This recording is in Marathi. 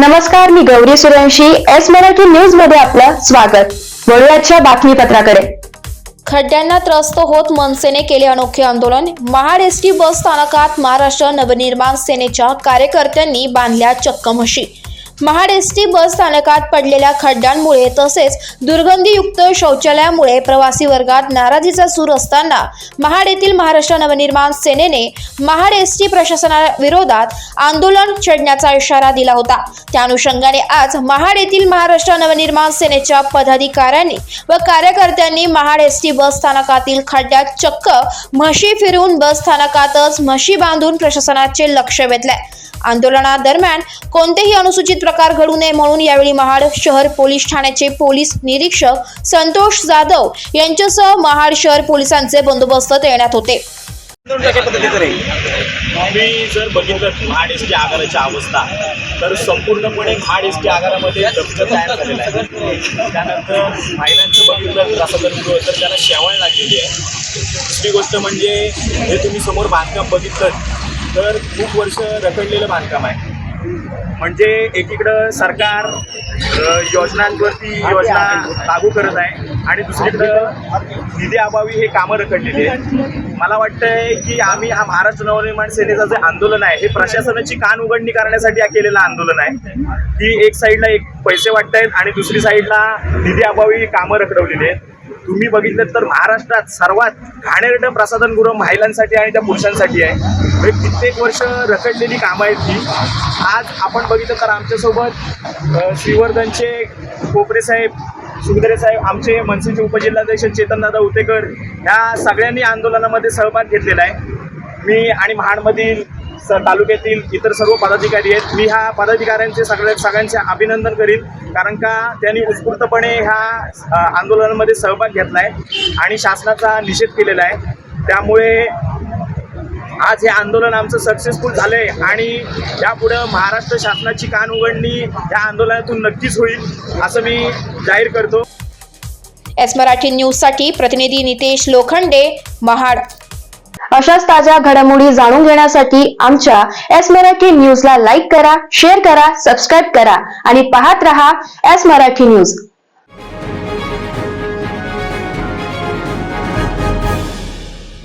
नमस्कार, मी गौरी सूर्यवंशी. एस मराठी न्यूज मध्ये आपलं स्वागत. वळूयाच्या बातमीपत्राकडे. खड्ड्यांना त्रस्त होत मनसेने केले अनोखे आंदोलन. महाड एसटी बस स्थानकात महाराष्ट्र नवनिर्माण सेनेच्या कार्यकर्त्यांनी बांधल्या चक्क म्हशी. महाड एसटी बस स्थानकात पडलेल्या खड्ड्यांमुळे तसेच दुर्गंधीयुक्त शौचालयामुळे प्रवासी वर्गात नाराजीचा सूर असताना महाड येथील महाराष्ट्र नवनिर्माण सेनेने महाड एसटी प्रशासनाविरोधात आंदोलन छेडण्याचा इशारा दिला होता. त्या अनुषंगाने आज महाड येथील महाराष्ट्र नवनिर्माण सेनेच्या पदाधिकाऱ्यांनी व कार्यकर्त्यांनी महाड एसटी बस स्थानकातील खड्ड्यात चक्क म्हशी फिरवून बस स्थानकातच म्हशी बांधून प्रशासनाचे लक्ष वेधले. आंदोलनादरम्यान कोणतेही अनुचित प्रकार घडू नये म्हणून यावेळी महाड शहर पोलीस ठाण्याचे पोलीस निरीक्षक संतोष जाधव यांच्यासह महाड शहर पोलिसांचे बंदोबस्त तैनात होते. मी जर बघितलं महाड एसटी आगाराची अवस्था तर संपूर्णपणे महाड एसटी आगारामध्ये दबदब तयार झालेला आहे. त्यानंतर महिलांचं बघितलं तर त्याला शेवाळ लागलेली आहे. दुसरी गोष्ट म्हणजे हे तुम्ही समोर बांधकाम बघितलं तर खूप वर्ष रखडलेलं बांधकाम आहे. म्हणजे एकीकडं सरकार योजनांवरती योजना लागू करत आहे आणि दुसरीकडं निधी अभावी हे कामं रखडलेली आहेत. मला वाटतंय की आम्ही हा महाराष्ट्र नवनिर्माण सेनेचं जे आंदोलन आहे हे प्रशासनाची कान उघडणी करण्यासाठी केलेलं आंदोलन आहे. की एक साईडला एक पैसे वाटतायत आणि दुसरी साईडला निधी अभावी कामं रखडवलेली आहेत. तुम्ही बघितलं तर महाराष्ट्रात सर्वात घाणेरडं प्रसाधनगृह महिलांसाठी आणि त्या पुरुषांसाठी आहे. कित्येक वर्ष रखडलेली कामं आहेत ती. आज आपण बघितलं तर आमच्यासोबत श्रीवर्धनचे कोपरे साहेब, सुगदरे साहेब, आमचे मनसेचे उपजिल्हाध्यक्ष चेतनदादा उतेकर ह्या सगळ्यांनी आंदोलनामध्ये सहभाग घेतलेला आहे. मी आणि महाडमधील तालुक्यातील इतर सर्व पदाधिकारी आहेत. मी ह्या पदाधिकाऱ्यांचे सगळ्यांचे अभिनंदन करीन, कारण का त्यांनी उत्स्फूर्तपणे ह्या आंदोलनामध्ये सहभाग घेतला आहे आणि शासनाचा निषेध केलेला आहे. त्यामुळे आज हे आंदोलन आमचं सक्सेसफुल झालं आहे आणि यापुढं महाराष्ट्र शासनाची कान उघडणी या आंदोलनातून नक्कीच होईल असं मी जाहीर करतो. एस मराठी न्यूजसाठी प्रतिनिधी नितेश लोखंडे, महाड. अशाच ताज्या घडामोडी जाणून घेण्यासाठी आमच्या एस मराठी न्यूजला लाईक करा, शेअर करा, सबस्क्राईब करा आणि पाहत रहा एस मराठी न्यूज.